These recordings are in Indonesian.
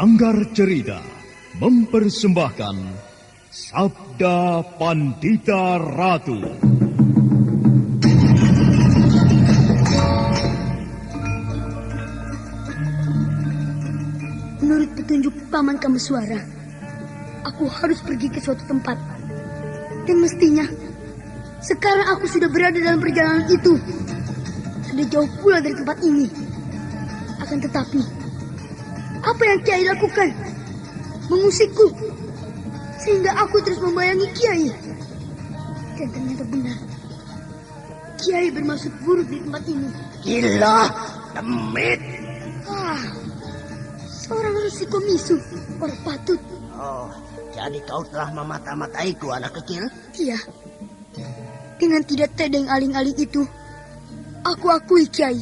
Sanggar Cerita mempersembahkan Sabda Pandita Ratu. Menurut petunjuk Paman Kameswara, aku harus pergi ke suatu tempat. Dan mestinya, sekarang aku sudah berada dalam perjalanan itu. Sudah jauh pula dari tempat ini. Akan tetapi, apa yang Kiai lakukan? Mengusikku, sehingga aku terus membayangi Kiai. Dan ternyata benar, Kiai bermaksud buruk di tempat ini. Gila, demit. Seorang resiko misu, orang patut. Oh, jadi kau telah memata-mataiku, anak kecil? Iya. Dengan tidak tedeng aling-aling itu, aku akui Kiai.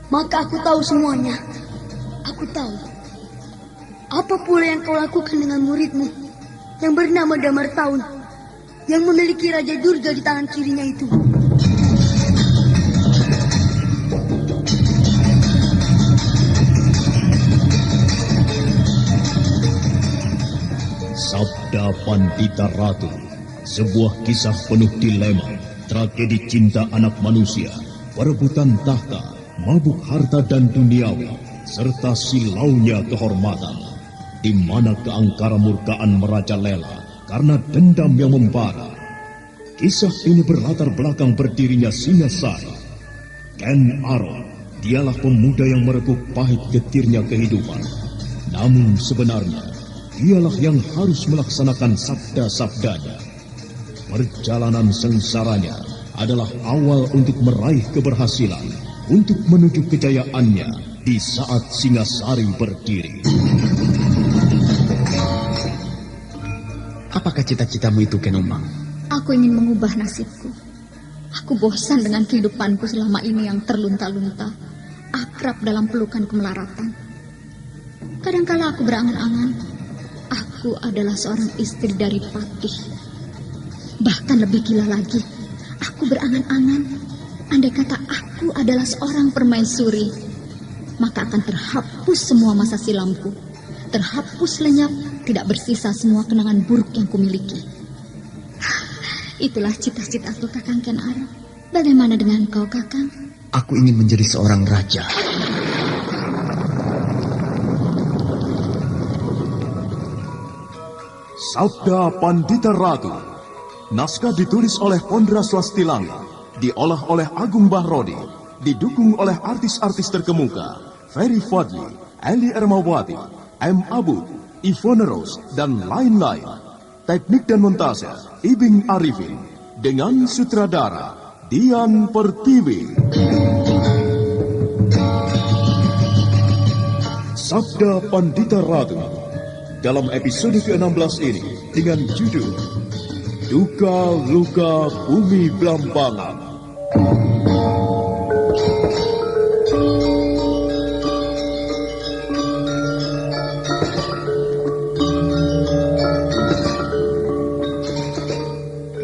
Maka aku tahu semuanya. Aku tahu. Apa pula yang kau lakukan dengan muridmu yang bernama Damar Taun, yang memiliki Raja Durga di tangan kirinya itu. Sabda Pandita Ratu, sebuah kisah penuh dilema, tragedi cinta anak manusia, perebutan tahta, mabuk harta dan duniawi, serta silaunya kehormatan, di mana keangkara murkaan merajalela karena dendam yang membara. Kisah ini berlatar belakang berdirinya Singasari. Ken Arok, dialah pemuda yang merebut pahit getirnya kehidupan. Namun sebenarnya, dialah yang harus melaksanakan sabda-sabdanya. Perjalanan sengsaranya adalah awal untuk meraih keberhasilan, untuk menuju kejayaannya di saat Singasari berdiri. Apakah cita-citamu itu, Kenomang? Aku ingin mengubah nasibku. Aku bosan dengan kehidupanku selama ini yang terlunta-lunta, akrab dalam pelukan kemelaratan. Kadangkala aku berangan-angan, aku adalah seorang istri dari Patih. Bahkan lebih gila lagi, aku berangan-angan, andai kata aku adalah seorang permaisuri, maka akan terhapus semua masa silamku. Terhapus lenyap, tidak bersisa semua kenangan buruk yang kumiliki. Itulah cita-citaku, Kakang Ken Arok. Bagaimana dengan kau, Kakang? Aku ingin menjadi seorang raja. Sabda Pandita Ratu. Naskah ditulis oleh Pondra Swastilangga, diolah oleh Agung Bahrodi, didukung oleh artis-artis terkemuka Ferry Fadli, Eli Ermawati, M. Abu, Ivone Rose, dan lain-lain. Teknik dan montase Ibing Arifin, dengan sutradara Dian Pertiwi. Sabda Pandita Ratu dalam episode ke-16 ini dengan judul Duka Luka Bumi Blambangan.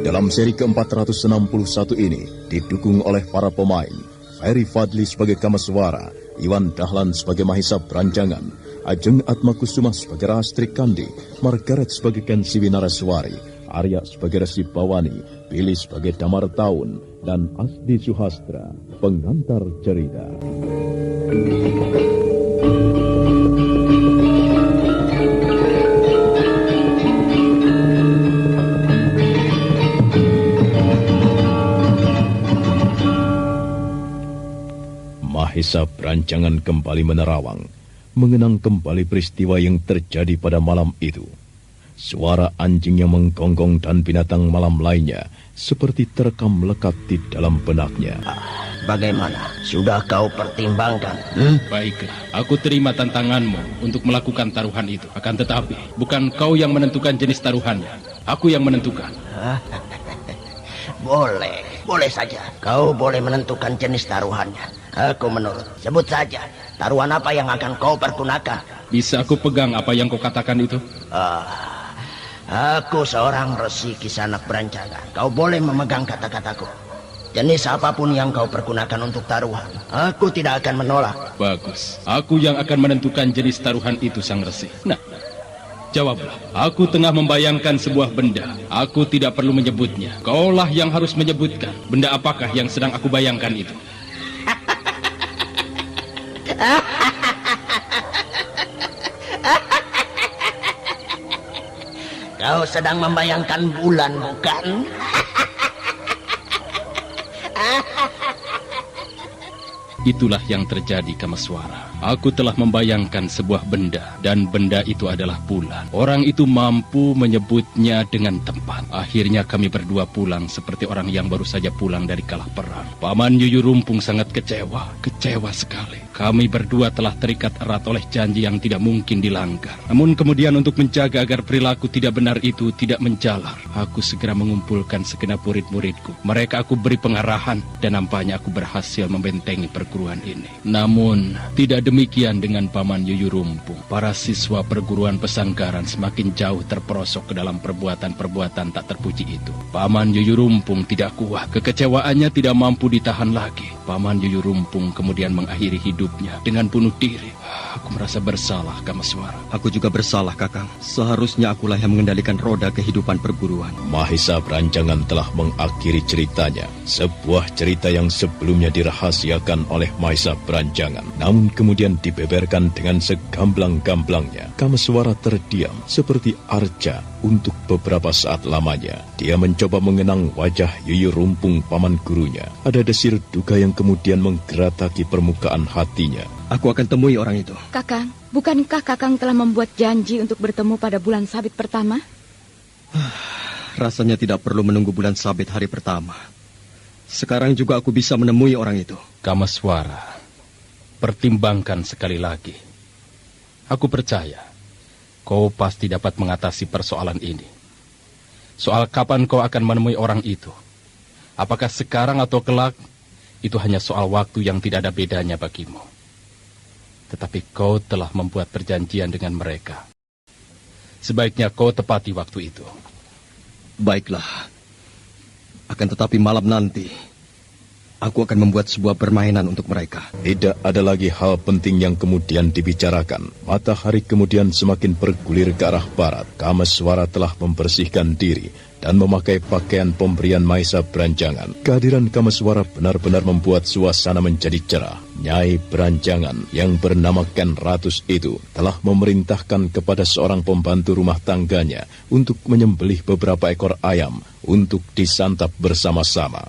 Dalam seri ke-461 ini didukung oleh para pemain Ferry Fadli sebagai Kameswara, Iwan Dahlan sebagai Mahisa Branjangan, Ajeng Atmakusuma sebagai Rastri Kandi, Margaret sebagai Kensiwi Naraswari, Arya sebagai Resi Bawani, Billy sebagai Damar Taun, dan Asdi Suhastra, pengantar cerita. Mahisa Branjangan kembali menerawang, mengenang kembali peristiwa yang terjadi pada malam itu. Suara anjing yang menggonggong dan binatang malam lainnya seperti terekam melekat di dalam benaknya. Bagaimana? Sudah kau pertimbangkan? Baiklah, aku terima tantanganmu untuk melakukan taruhan itu. Akan tetapi, bukan kau yang menentukan jenis taruhannya. Aku yang menentukan. Boleh saja. Kau boleh menentukan jenis taruhannya. Aku menurut. Sebut saja, taruhan apa yang akan kau pergunakan? Bisa aku pegang apa yang kau katakan itu? Aku seorang Resi Kisanak Branjangan. Kau boleh memegang kata-kataku. Jenis apapun yang kau pergunakan untuk taruhan, aku tidak akan menolak. Bagus. Aku yang akan menentukan jenis taruhan itu, Sang Resi. Nah, jawablah. Aku tengah membayangkan sebuah benda. Aku tidak perlu menyebutnya. Kaulah yang harus menyebutkan. Benda apakah yang sedang aku bayangkan itu? Kau sedang membayangkan bulan, bukan? Itulah yang terjadi, Kameswara. Aku telah membayangkan sebuah benda, dan benda itu adalah bulan. Orang itu mampu menyebutnya dengan tepat. Akhirnya kami berdua pulang seperti orang yang baru saja pulang dari kalah perang. Paman Yuyu Rumpung sangat kecewa sekali. Kami berdua telah terikat erat oleh janji yang tidak mungkin dilanggar. Namun kemudian untuk menjaga agar perilaku tidak benar itu tidak menjalar, aku segera mengumpulkan segenap murid-muridku. Mereka aku beri pengarahan, dan nampaknya aku berhasil membentengi perguruan ini. Namun, tidak demikian dengan Paman Yuyu Rumpung. Para siswa perguruan pesanggaran semakin jauh terperosok ke dalam perbuatan-perbuatan tak terpuji itu. Paman Yuyu Rumpung tidak kuat. Kekecewaannya tidak mampu ditahan lagi. Paman Yuyu Rumpung kemudian mengakhiri hidupnya dengan bunuh diri. Aku merasa bersalah, Kameswara. Aku juga bersalah, Kakang. Seharusnya akulah yang mengendalikan roda kehidupan perguruan. Mahesa Beranjangan telah mengakhiri ceritanya. Sebuah cerita yang sebelumnya dirahasiakan oleh Mahesa Beranjangan, namun kemudian dibeberkan dengan segamblang-gamblangnya. Kameswara terdiam seperti arca untuk beberapa saat lamanya. Dia mencoba mengenang wajah Yuyu Rumpung, paman gurunya. Ada desir duka yang kemudian menggerataki permukaan hatinya. Aku akan temui orang itu. Kakang, bukankah Kakang telah membuat janji untuk bertemu pada bulan sabit pertama? Rasanya tidak perlu menunggu bulan sabit hari pertama. Sekarang juga aku bisa menemui orang itu. Kameswara, pertimbangkan sekali lagi. Aku percaya kau pasti dapat mengatasi persoalan ini. Soal kapan kau akan menemui orang itu, apakah sekarang atau kelak, itu hanya soal waktu yang tidak ada bedanya bagimu. Tetapi kau telah membuat perjanjian dengan mereka. Sebaiknya kau tepati waktu itu. Baiklah. Akan tetapi malam nanti, aku akan membuat sebuah permainan untuk mereka. Tidak ada lagi hal penting yang kemudian dibicarakan. Matahari kemudian semakin bergulir ke arah barat. Kameswara telah membersihkan diri dan memakai pakaian pemberian Mahesa Beranjangan. Kehadiran Kameswara benar-benar membuat suasana menjadi cerah. Nyai Beranjangan yang bernama Ken Ratus itu telah memerintahkan kepada seorang pembantu rumah tangganya untuk menyembelih beberapa ekor ayam untuk disantap bersama-sama.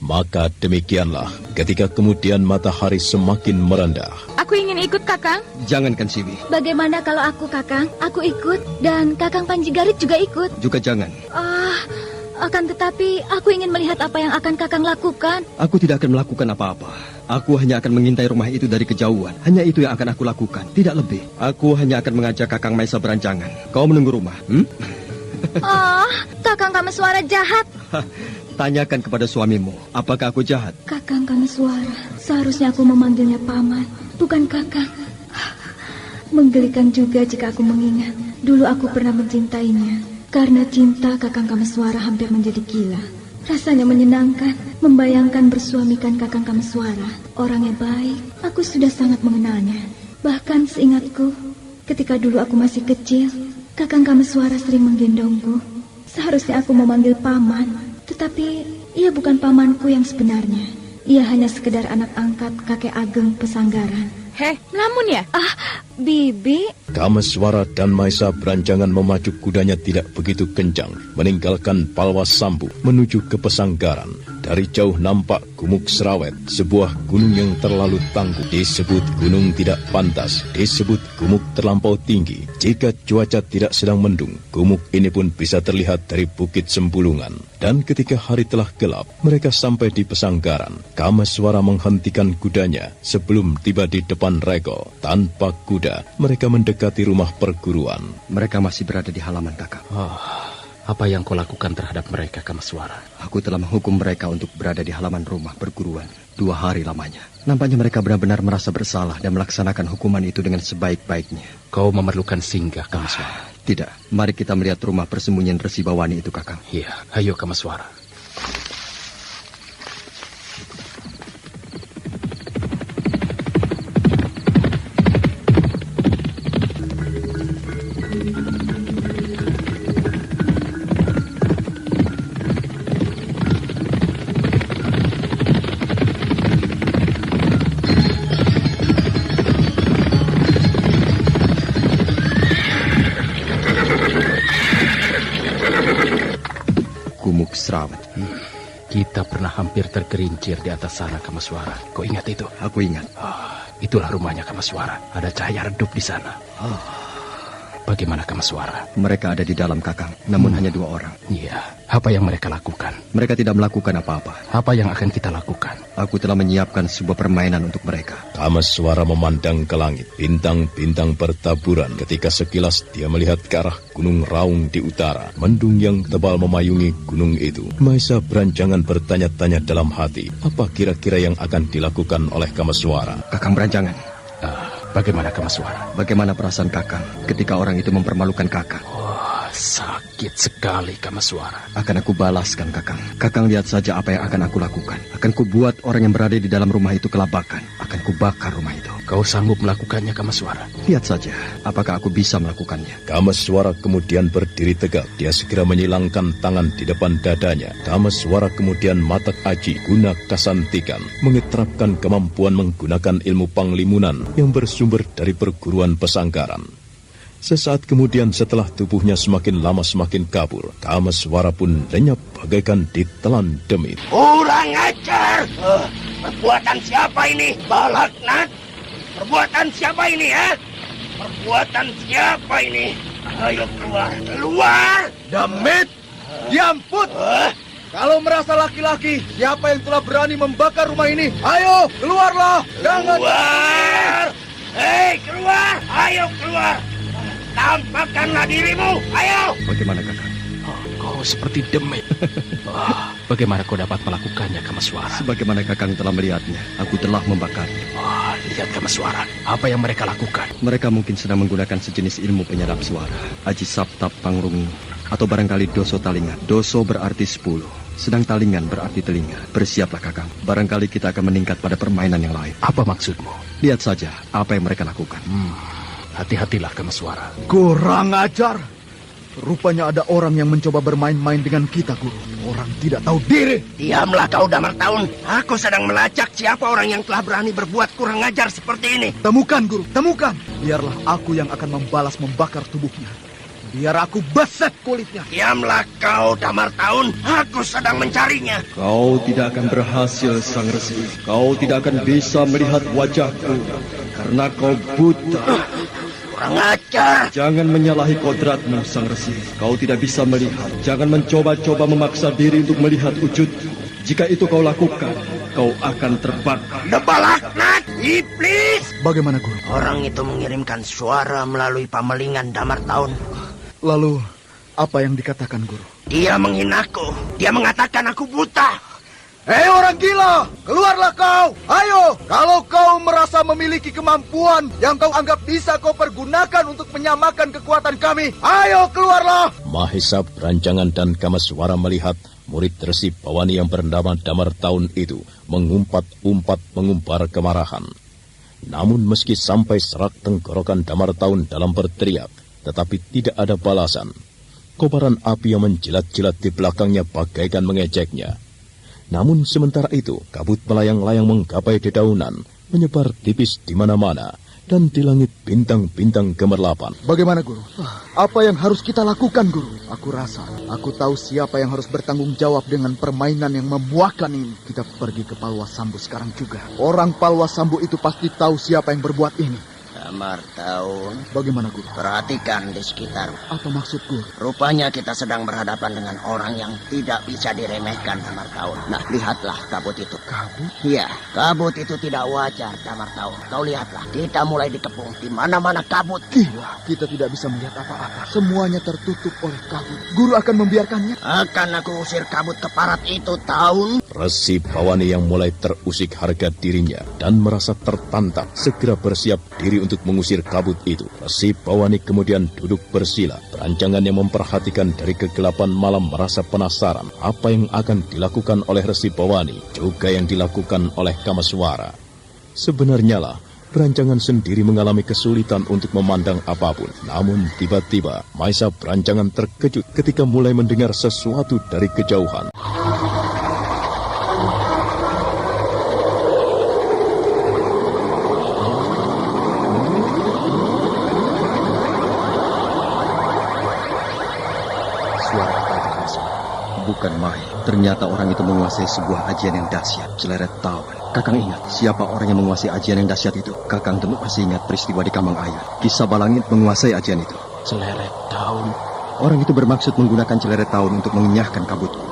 Maka demikianlah ketika kemudian matahari semakin merendah. Aku ingin ikut, Kakang. Jangankan Siwi. Bagaimana kalau aku, Kakang? Aku ikut, dan Kakang Panji Garit juga ikut. Juga jangan. Akan tetapi aku ingin melihat apa yang akan Kakang lakukan. Aku tidak akan melakukan apa-apa. Aku hanya akan mengintai rumah itu dari kejauhan. Hanya itu yang akan aku lakukan, tidak lebih. Aku hanya akan mengajak Kakang Mahesa Beranjangan. Kau menunggu rumah, Kakang Kameswara jahat. Tanyakan kepada suamimu, apakah aku jahat? Kakang Kameswara, seharusnya aku memanggilnya paman, bukan kakang. Menggelikan juga jika aku mengingat. Dulu aku pernah mencintainya. Karena cinta, Kakang Kameswara hampir menjadi gila. Rasanya menyenangkan membayangkan bersuamikan Kakang Kameswara. Orangnya baik, aku sudah sangat mengenalnya. Bahkan seingatku, ketika dulu aku masih kecil, Kakang Kameswara sering menggendongku. Seharusnya aku memanggil paman, tetapi ia bukan pamanku yang sebenarnya. Ia hanya sekedar anak angkat kakek ageng pesanggaran. Melamun ya? Bibi. Kameswara dan Mahesa Beranjangan memacu kudanya tidak begitu kencang, meninggalkan Palwa Sambu menuju ke pesanggaran. Dari jauh nampak Gumuk Serawet, sebuah gunung yang terlalu tangguh. Disebut gunung tidak pantas, disebut gumuk terlampau tinggi. Jika cuaca tidak sedang mendung, gumuk ini pun bisa terlihat dari Bukit Sembulungan. Dan ketika hari telah gelap, mereka sampai di pesanggaran. Kameswara menghentikan kudanya sebelum tiba di depan regol. Tanpa kuda, mereka mendekati rumah perguruan. Mereka masih berada di halaman, Kakak. Apa yang kau lakukan terhadap mereka, Kameswara? Aku telah menghukum mereka untuk berada di halaman rumah perguruan 2 hari lamanya. Nampaknya mereka benar-benar merasa bersalah dan melaksanakan hukuman itu dengan sebaik-baiknya. Kau memerlukan singgah, Kameswara. Tidak, mari kita melihat rumah persembunyian Resi Bawani itu, Kakang. Iya, ayo Kameswara. Kita pernah hampir tergerincir di atas sana, Kamaswara. Kau ingat itu? Aku ingat. Itulah rumahnya Kamaswara. Ada cahaya redup di sana. Bagaimana Kamaswara? Mereka ada di dalam, Kakang. Namun hanya 2 orang. Iya. Apa yang mereka lakukan? Mereka tidak melakukan apa-apa. Apa yang akan kita lakukan? Aku telah menyiapkan sebuah permainan untuk mereka. Kamaswara memandang ke langit. Bintang-bintang bertaburan ketika sekilas dia melihat ke arah Gunung Raung di utara. Mendung yang tebal memayungi gunung itu. Maisa Beranjangan bertanya-tanya dalam hati. Apa kira-kira yang akan dilakukan oleh Kamaswara? Kakang Beranjangan. Bagaimana Kamaswara? Bagaimana perasaan Kakang ketika orang itu mempermalukan Kakang? Sakit sekali Kamaswara. Akan aku balaskan, Kakang. Kakang lihat saja apa yang akan aku lakukan. Akan ku buat orang yang berada di dalam rumah itu kelabakan. Akan ku bakar rumah itu. Kau sanggup melakukannya Kamaswara? Lihat saja apakah aku bisa melakukannya. Kamaswara kemudian berdiri tegak. Dia segera menyilangkan tangan di depan dadanya. Kamaswara kemudian matak aji guna kasantikan, mengeterapkan kemampuan menggunakan ilmu panglimunan yang bersumber dari perguruan pesanggaran. Sesaat kemudian setelah tubuhnya semakin lama semakin kabur, Kamaswara pun lenyap bagaikan ditelan demit. Kurang ajar! Perbuatan siapa ini? Balaknat? Perbuatan siapa ini, ya? Perbuatan siapa ini? Ayo keluar! Keluar! Demit! Diamput! Kalau merasa laki-laki, siapa yang telah berani membakar rumah ini? Ayo, keluarlah! Jangan! Keluar! Hei, keluar! Ayo keluar! Tampakkanlah dirimu! Ayo! Bagaimana, Kakang? Kau seperti demit. Bagaimana kau dapat melakukannya, Kamaswara? Sebagaimana Kakang telah melihatnya, aku telah membakarnya. Lihat Kamaswara, apa yang mereka lakukan? Mereka mungkin sedang menggunakan sejenis ilmu penyadap suara, Aji Saptap Pangrungu, atau barangkali Doso Talingan. Doso berarti 10, sedang Talingan berarti telinga. Bersiaplah, Kakang. Barangkali kita akan meningkat pada permainan yang lain. Apa maksudmu? Lihat saja apa yang mereka lakukan. Hati-hatilah Kamaswara. Kurang ajar! Rupanya ada orang yang mencoba bermain-main dengan kita, Guru. Orang tidak tahu diri. Diamlah kau, Damartaun. Aku sedang melacak siapa orang yang telah berani berbuat kurang ajar seperti ini. Temukan, Guru, temukan. Biarlah aku yang akan membalas membakar tubuhnya. Biar aku beset kulitnya. Diamlah kau, Damartaun. Aku sedang mencarinya. Kau tidak akan berhasil, Sang Resi. Kau tidak akan bisa melihat wajahku karena kau buta. Kurang ajar. Jangan menyalahi kodratmu, Sang Resi. Kau tidak bisa melihat. Jangan mencoba-coba memaksa diri untuk melihat wujud. Jika itu kau lakukan, kau akan terbakar. Balaknat, iblis! Bagaimana, Guru? Orang itu mengirimkan suara melalui pamelingan Damartaun. Lalu, apa yang dikatakan, Guru? Dia menghinaku. Dia mengatakan aku buta. Hei orang gila, keluarlah kau. Ayo, kalau kau merasa memiliki kemampuan yang kau anggap bisa kau pergunakan untuk menyamakan kekuatan kami, ayo keluarlah. Mahesa Beranjangan dan Kamaswara melihat murid Resi Bawani yang bernama Damartaun itu mengumpat-umpat mengumbar kemarahan. Namun meski sampai serak tenggorokan Damartaun dalam berteriak, tetapi tidak ada balasan. Kobaran api yang menjilat-jilat di belakangnya bagaikan mengejeknya. Namun sementara itu, kabut melayang-layang menggapai dedaunan, menyebar tipis di mana-mana, dan di langit bintang-bintang gemerlapan. Bagaimana, Guru? Apa yang harus kita lakukan, Guru? Aku rasa, aku tahu siapa yang harus bertanggung jawab dengan permainan yang memuakan ini. Kita pergi ke Palwasambu sekarang juga. Orang Palwasambu itu pasti tahu siapa yang berbuat ini. Damartaun. Bagaimana, Guru? Perhatikan di sekitar. Apa maksud, Guru? Rupanya kita sedang berhadapan dengan orang yang tidak bisa diremehkan, Damartaun. Nah, lihatlah kabut itu. Kabut? Iya, kabut itu tidak wajar, Damartaun. Kau lihatlah, kita mulai dikepung. Di mana-mana kabut. Gila, kita tidak bisa melihat apa-apa. Semuanya tertutup oleh kabut. Guru akan membiarkannya? Akan aku usir kabut keparat itu, Taun. Resi Bawani yang mulai terusik harga dirinya dan merasa tertantang segera bersiap diri untuk mengusir kabut itu. Resi Bawani kemudian duduk bersila. Beranjangan yang memperhatikan dari kegelapan malam merasa penasaran apa yang akan dilakukan oleh Resi Bawani, juga yang dilakukan oleh Kamaswara. Sebenarnya lah, Beranjangan sendiri mengalami kesulitan untuk memandang apapun. Namun tiba-tiba, Maisa Beranjangan terkejut ketika mulai mendengar sesuatu dari kejauhan. Bukan main. Ternyata orang itu menguasai sebuah ajian yang dahsyat, Celeret Tahun. Kakang ingat siapa orang yang menguasai ajian yang dahsyat itu? Kakang tentu masih ingat peristiwa di Kamang Air. Kisah Balangit menguasai ajian itu. Celeret Tahun. Orang itu bermaksud menggunakan Celeret Tahun untuk mengenyahkan kabutku.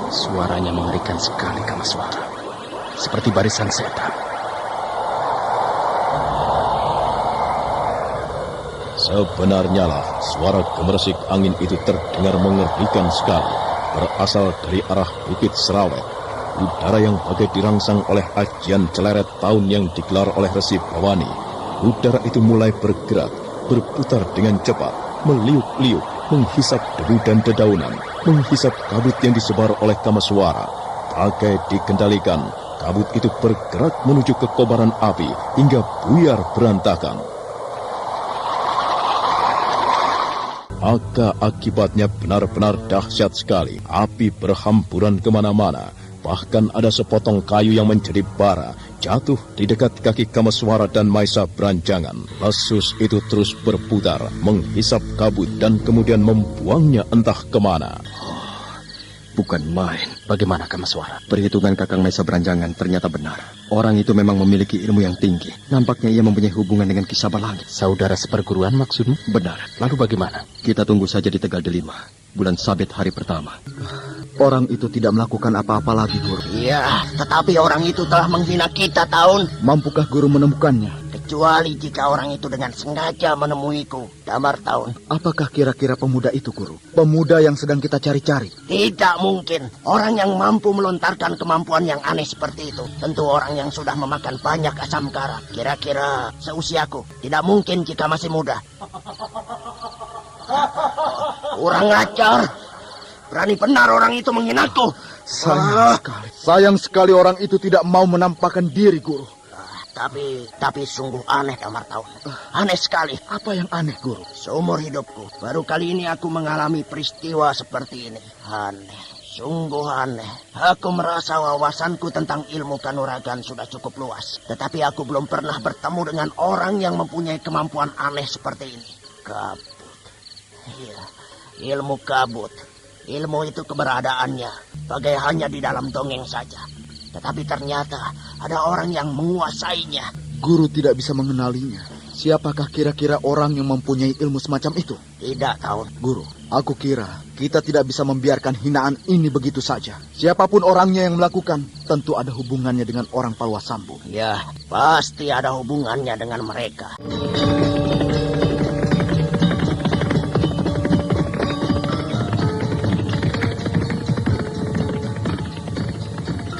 Suaranya mengerikan sekali, Kamaswara. Seperti barisan setan. Sebenarnya lah suara gemersik angin itu terdengar mengerikan sekali, berasal dari arah Bukit Serawet. Udara yang bagai dirangsang oleh ajian Celeret Tahun yang digelar oleh Resi Bawani. Udara itu mulai bergerak, berputar dengan cepat, meliuk-liuk, menghisap debu dan dedaunan, menghisap kabut yang disebar oleh Kamaswara. Bagai dikendalikan, kabut itu bergerak menuju ke kobaran api hingga buyar berantakan. Maka akibatnya benar-benar dahsyat sekali. Api berhamburan kemana-mana. Bahkan ada sepotong kayu yang menjadi bara jatuh di dekat kaki Kamaswara dan Maisa Beranjangan. Lesus itu terus berputar, menghisap kabut dan kemudian membuangnya entah kemana. Bukan main. Bagaimana, Kamaswara? Perhitungan Kakang Maisa Beranjangan ternyata benar. Orang itu memang memiliki ilmu yang tinggi. Nampaknya ia mempunyai hubungan dengan Kisah Balangit. Saudara seperguruan maksudmu? Benar. Lalu bagaimana? Kita tunggu saja di Tegal Delima, bulan Sabit hari pertama. Orang itu tidak melakukan apa-apa lagi, Guru. Iya, tetapi orang itu telah menghina kita, Tahun. Mampukah Guru menemukannya? Kecuali jika orang itu dengan sengaja menemuiku, Damar Tahun. Apakah kira-kira pemuda itu, Guru? Pemuda yang sedang kita cari-cari? Tidak mungkin. Orang yang mampu melontarkan kemampuan yang aneh seperti itu tentu orang yang sudah memakan banyak asam garam. Kira-kira seusiaku. Tidak mungkin jika masih muda. Kurang ajar. Berani benar orang itu menghinaku. Sayang sekali orang itu tidak mau menampakkan diri, Guru. Tapi sungguh aneh, Damar Tahun. Aneh sekali. Apa yang aneh, Guru? Seumur hidupku, baru kali ini aku mengalami peristiwa seperti ini. Aneh, sungguh aneh. Aku merasa wawasanku tentang ilmu kanuragan sudah cukup luas. Tetapi aku belum pernah bertemu dengan orang yang mempunyai kemampuan aneh seperti ini. Kabut. Iya, ilmu kabut. Ilmu itu keberadaannya bagai hanya di dalam dongeng saja. Tetapi ternyata ada orang yang menguasainya. Guru tidak bisa mengenalinya. Siapakah kira-kira orang yang mempunyai ilmu semacam itu? Tidak, Tahun. Guru, aku kira kita tidak bisa membiarkan hinaan ini begitu saja. Siapapun orangnya yang melakukan, tentu ada hubungannya dengan orang Palwasambu. Ya, pasti ada hubungannya dengan mereka.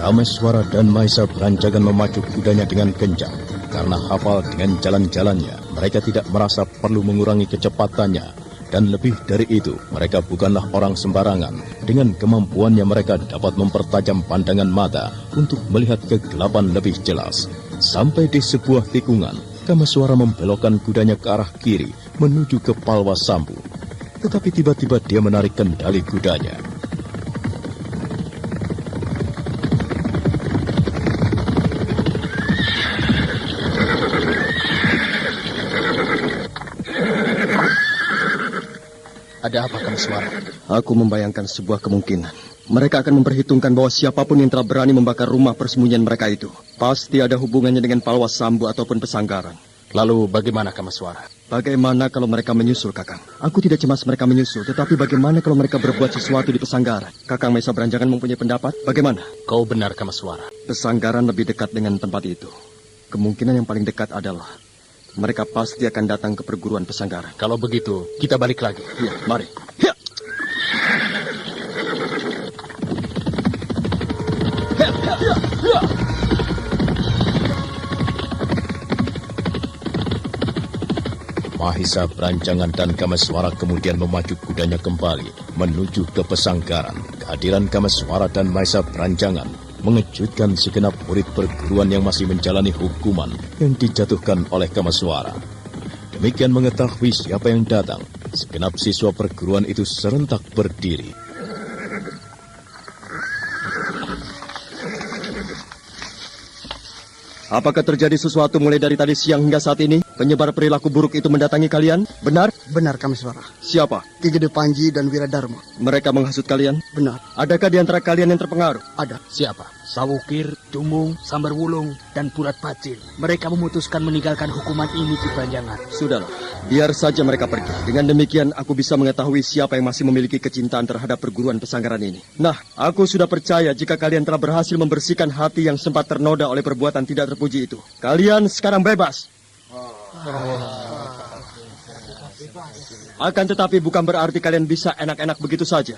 Kameswara dan Maisa Beranjangan memacu kudanya dengan kencang. Karena hafal dengan jalan-jalannya, mereka tidak merasa perlu mengurangi kecepatannya. Dan lebih dari itu, mereka bukanlah orang sembarangan. Dengan kemampuannya mereka dapat mempertajam pandangan mata untuk melihat kegelapan lebih jelas. Sampai di sebuah tikungan, Kameswara membelokkan kudanya ke arah kiri menuju ke Palwasambu. Tetapi tiba-tiba dia menarik kendali kudanya. Ada apa, Kameswara? Aku membayangkan sebuah kemungkinan. Mereka akan memperhitungkan bahwa siapapun yang telah berani membakar rumah persembunyian mereka itu pasti ada hubungannya dengan Palwasambu ataupun Pesanggaran. Lalu bagaimana, Kameswara? Bagaimana kalau mereka menyusul, Kakang? Aku tidak cemas mereka menyusul, tetapi bagaimana kalau mereka berbuat sesuatu di Pesanggaran? Kakang Maisa Beranjangan mempunyai pendapat? Bagaimana? Kau benar, Kameswara. Pesanggaran lebih dekat dengan tempat itu. Kemungkinan yang paling dekat adalah mereka pasti akan datang ke perguruan Pesanggaran. Kalau begitu, kita balik lagi. Ya, mari. Ya. Mahisa Beranjangan dan Kameswara kemudian memacu kudanya kembali menuju ke Pesanggaran. Kehadiran Kameswara dan Mahisa Beranjangan mengejutkan segenap murid perguruan yang masih menjalani hukuman yang dijatuhkan oleh Kameswara. Demikian mengetahui siapa yang datang, segenap siswa perguruan itu serentak berdiri. Apakah terjadi sesuatu mulai dari tadi siang hingga saat ini? Penyebar perilaku buruk itu mendatangi kalian? Benar? Benar, Kameswara. Siapa? Ki Gede Panji dan Wiradharma. Mereka menghasut kalian? Benar. Adakah di antara kalian yang terpengaruh? Ada. Siapa? Sawukir, Dumung, Sambar Wulung, dan Purat Pacil. Mereka memutuskan meninggalkan hukuman ini Ki Banjangan. Sudahlah, biar saja mereka pergi. Dengan demikian aku bisa mengetahui siapa yang masih memiliki kecintaan terhadap perguruan pesanggaran ini. Nah, aku sudah percaya jika kalian telah berhasil membersihkan hati yang sempat ternoda oleh perbuatan tidak terpuji itu. Kalian sekarang bebas. Akan tetapi bukan berarti kalian bisa enak-enak begitu saja.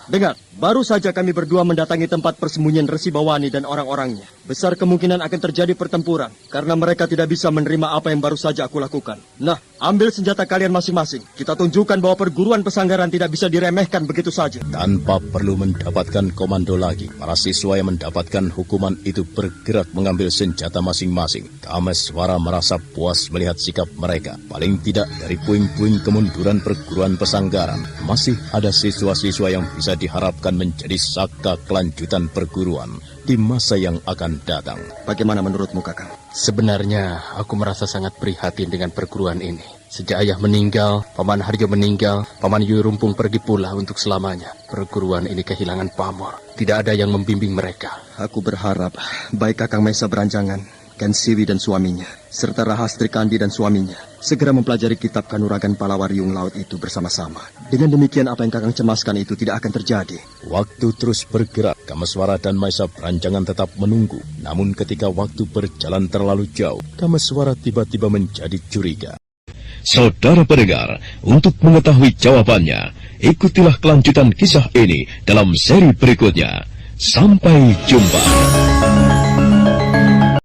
Dengar, baru saja kami berdua mendatangi tempat persembunyian Resi Bawani dan orang-orangnya. Besar kemungkinan akan terjadi pertempuran, karena mereka tidak bisa menerima apa yang baru saja aku lakukan. Nah, ambil senjata kalian masing-masing. Kita tunjukkan bahwa perguruan pesanggaran tidak bisa diremehkan begitu saja. Tanpa perlu mendapatkan komando lagi, para siswa yang mendapatkan hukuman itu bergerak mengambil senjata masing-masing. Kameswara merasa puas melihat sikap mereka. Paling tidak dari puing-puing kemunduran perguruan pesanggaran, masih ada siswa-siswa yang bisa diharapkan menjadi saka kelanjutan perguruan di masa yang akan datang. Bagaimana menurutmu, Kakang? Sebenarnya aku merasa sangat prihatin dengan perguruan ini. Sejak ayah meninggal, Paman Harjo meninggal, Paman Yui Rumpung pergi pula untuk selamanya. Perguruan ini kehilangan pamor. Tidak ada yang membimbing mereka. Aku berharap baik Kakang Maesa Beranjangan, Ken Siwi dan suaminya, serta Rahastri Kandi dan suaminya segera mempelajari kitab Kanuragan Palawariung Laut itu bersama-sama. Dengan demikian apa yang Kakang cemaskan itu tidak akan terjadi. Waktu terus bergerak, Kameswara dan Maesa Beranjangan tetap menunggu. Namun ketika waktu berjalan terlalu jauh, Kameswara tiba-tiba menjadi curiga. Saudara pendengar, untuk mengetahui jawabannya, ikutilah kelanjutan kisah ini dalam seri berikutnya. Sampai jumpa.